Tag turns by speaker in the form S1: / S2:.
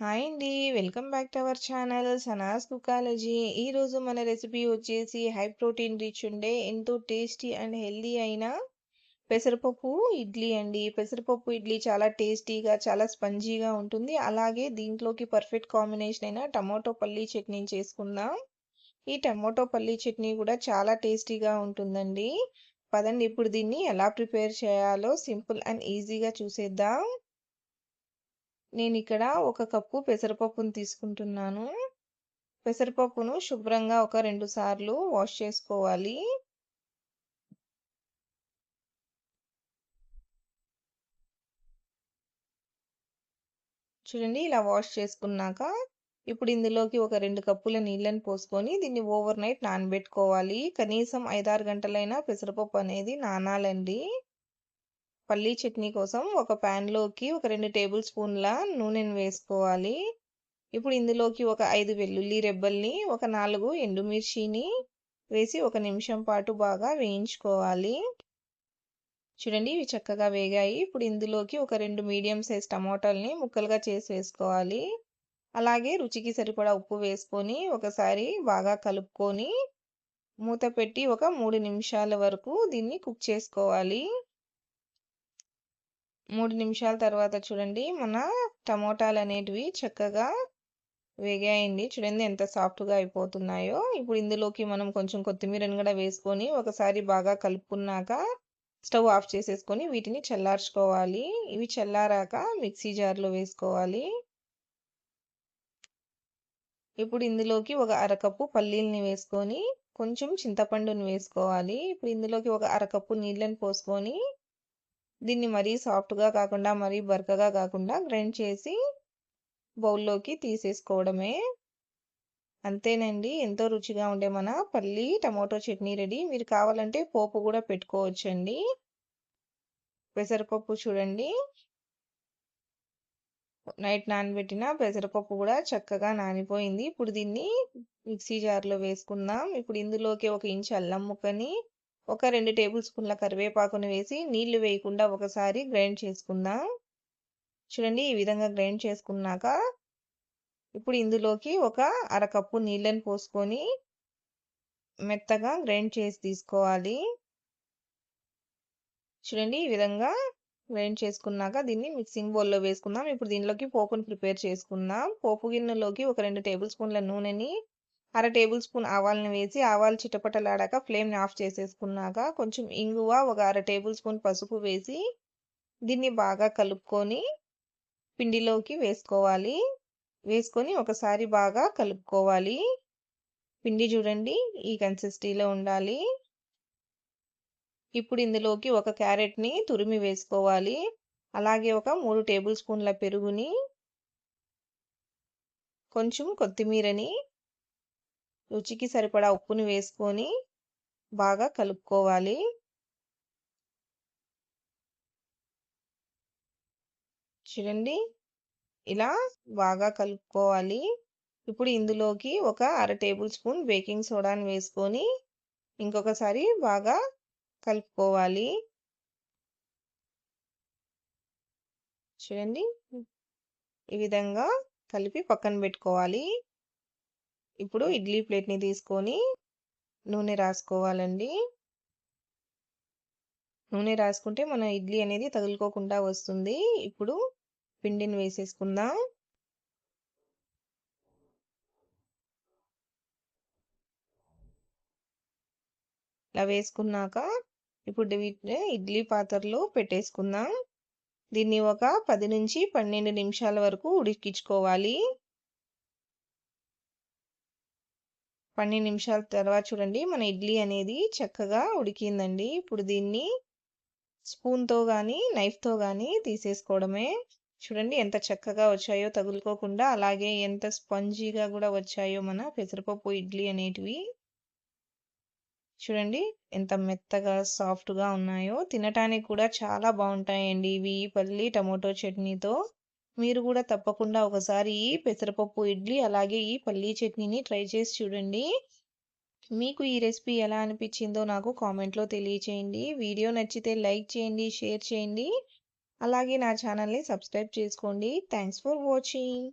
S1: Hi అండి. Welcome back to our channel Sanas కుకాలజీ. ఈరోజు మన రెసిపీ వచ్చేసి హై ప్రోటీన్ రిచ్ ఉండే ఎంతో టేస్టీ అండ్ హెల్దీ అయిన పెసరపప్పు ఇడ్లీ అండి. పెసరపప్పు ఇడ్లీ చాలా టేస్టీగా, చాలా స్పంజీగా ఉంటుంది. అలాగే దీంట్లోకి పర్ఫెక్ట్ కాంబినేషన్ అయిన టమాటో పల్లీ చట్నీని చేసుకుందాం. ఈ టమాటో పల్లీ చట్నీ కూడా చాలా టేస్టీగా ఉంటుందండి. పదండి ఇప్పుడు దీన్ని ఎలా ప్రిపేర్ చేయాలో సింపుల్ అండ్ ఈజీగా చూసేద్దాం. నేను ఇక్కడ ఒక కప్పు పెసరపప్పును తీసుకుంటున్నాను. పెసరపప్పును శుభ్రంగా ఒక 2 సార్లు వాష్ చేసుకోవాలి. చూడండి ఇలా వాష్ చేసుకున్నాక ఇప్పుడు ఇందులోకి ఒక 2 కప్పుల నీళ్ళని పోసుకొని దీన్ని ఓవర్ నైట్ నానబెట్టుకోవాలి. కనీసం 5-6 గంటలైనా పెసరపప్పు అనేది నానాలండి. పల్లీ చట్నీ కోసం ఒక లోకి ఒక 2 టేబుల్ స్పూన్ల నూనెను వేసుకోవాలి. ఇప్పుడు ఇందులోకి ఒక 5 వెల్లుల్లి రెబ్బల్ని, ఒక 4 ఎండుమిర్చిని వేసి ఒక నిమిషం పాటు బాగా వేయించుకోవాలి. చూడండి ఇవి చక్కగా వేగాయి. ఇప్పుడు ఇందులోకి ఒక 2 మీడియం సైజ్ టమాటాలని ముక్కలుగా చేసి వేసుకోవాలి. అలాగే రుచికి సరిపడా ఉప్పు వేసుకొని ఒకసారి బాగా కలుపుకొని మూత పెట్టి ఒక 3 నిమిషాల వరకు దీన్ని కుక్ చేసుకోవాలి. 3 నిమిషాల తర్వాత చూడండి మన టమోటాలు అనేటివి చక్కగా వేగాయండి. చూడండి ఎంత సాఫ్ట్‌గా అయిపోతున్నాయో. ఇప్పుడు ఇందులోకి మనం కొంచెం కొత్తిమీరని కూడా వేసుకొని ఒకసారి బాగా కలుపుకున్నాక స్టవ్ ఆఫ్ చేసేసుకొని వీటిని చల్లార్చుకోవాలి. ఇవి చల్లారాక మిక్సీ జార్‌లో వేసుకోవాలి. ఇప్పుడు ఇందులోకి ఒక అరకప్పు పల్లీలని వేసుకొని కొంచెం చింతపండుని వేసుకోవాలి. ఇప్పుడు ఇందులోకి ఒక అరకప్పు నీళ్ళని పోసుకొని దీన్ని మరీ సాఫ్ట్‌గా కాకుండా మరీ బరకగా కాకుండా గ్రైండ్ చేసి బౌల్‌లోకి తీసేసుకోవడమే. అంతేనండి. ఎంతో రుచిగా ఉండే మన పల్లీ టమాటో చట్నీ రెడీ. మీరు కావాలంటే పోపు కూడా పెట్టుకోవచ్చండి. పెసరపప్పు చూడండి నైట్ నానబెట్టిన పెసరపప్పు కూడా చక్కగా నానిపోయింది. ఇప్పుడు దీన్ని మిక్సీ జార్‌లో వేసుకుందాం. ఇప్పుడు ఇందులోకి ఒక ఇంచు అల్లం ముక్కని, ఒక 2 టేబుల్ స్పూన్ల కరివేపాకుని వేసి నీళ్లు వేయకుండా ఒకసారి గ్రైండ్ చేసుకుందాం. చూడండి ఈ విధంగా గ్రైండ్ చేసుకున్నాక ఇప్పుడు ఇందులోకి ఒక అరకప్పు నీళ్ళని పోసుకొని మెత్తగా గ్రైండ్ చేసి తీసుకోవాలి. చూడండి ఈ విధంగా గ్రైండ్ చేసుకున్నాక దీన్ని మిక్సింగ్ బౌల్‌లో వేసుకుందాం. ఇప్పుడు దీనిలోకి పోపుని ప్రిపేర్ చేసుకుందాం. పోపు గిన్నెలోకి ఒక 2 టేబుల్ స్పూన్ల నూనెని, అర టేబుల్ స్పూన్ ఆవాలను వేసి ఆవాలు చిటపటలాడాక ఫ్లేమ్‌ని ఆఫ్ చేసేసుకున్నాక కొంచెం ఇంగువ, ఒక అర టేబుల్ స్పూన్ పసుపు వేసి దీన్ని బాగా కలుపుకొని పిండిలోకి వేసుకోవాలి. వేసుకొని ఒకసారి బాగా కలుపుకోవాలి. పిండి చూడండి ఈ కన్సిస్టెన్సీలో ఉండాలి. ఇప్పుడు ఇందులోకి ఒక క్యారెట్‌ని తురిమి వేసుకోవాలి. అలాగే ఒక 3 టేబుల్ స్పూన్ల పెరుగుని, కొంచెం కొత్తిమీరని, రుచికి సరిపడా ఉప్పుని వేసుకొని బాగా కలుపుకోవాలి. చూడండి ఇలా బాగా కలుపుకోవాలి. ఇప్పుడు ఇందులోకి ఒక అర టేబుల్ స్పూన్ బేకింగ్ సోడాని వేసుకొని ఇంకొకసారి బాగా కలుపుకోవాలి. చూడండి ఈ విధంగా కలిపి పక్కన పెట్టుకోవాలి. ఇప్పుడు ఇడ్లీ ప్లేట్‌ని తీసుకొని నూనె రాసుకోవాలండి. నూనె రాసుకుంటే మన ఇడ్లీ అనేది తగులుకోకుండా వస్తుంది. ఇప్పుడు పిండిని వేసేసుకుందాం. ఇలా వేసుకున్నాక ఇప్పుడు వీటిని ఇడ్లీ పాత్రలో పెట్టేసుకుందాం. దీన్ని ఒక 10-12 నిమిషాల వరకు ఉడికించుకోవాలి. 12 నిమిషాల తర్వాత చూడండి మన ఇడ్లీ అనేది చక్కగా ఉడికిందండి. ఇప్పుడు దీన్ని స్పూన్‌తో గానీ, నైఫ్‌తో గానీ తీసేసుకోవడమే. చూడండి ఎంత చక్కగా వచ్చాయో తగులుకోకుండా, అలాగే ఎంత స్పాంజీగా గూడా వచ్చాయో మన పెసరపప్పు ఇడ్లీ అనేటివి. చూడండి ఎంత మెత్తగా, సాఫ్ట్‌గా ఉన్నాయో. తినటానికి కూడా చాలా బావుంటాయండి ఇవి పల్లి టమాటో చట్నీతో. మీరు గూడా తప్పకుండా ఒకసారి ఈ పెసరపప్పు ఇడ్లీ, అలాగే ఈ పల్లీ చట్నీని ట్రై చేసి చూడండి. మీకు ఈ రెసిపీ ఎలా అనిపించిందో నాకు కామెంట్‌లో తెలియచేయండి. వీడియో నచ్చితే లైక్ చేయండి, షేర్ చేయండి. అలాగే నా ఛానల్‌ని సబ్స్క్రైబ్ చేసుకోండి. Thanks for watching.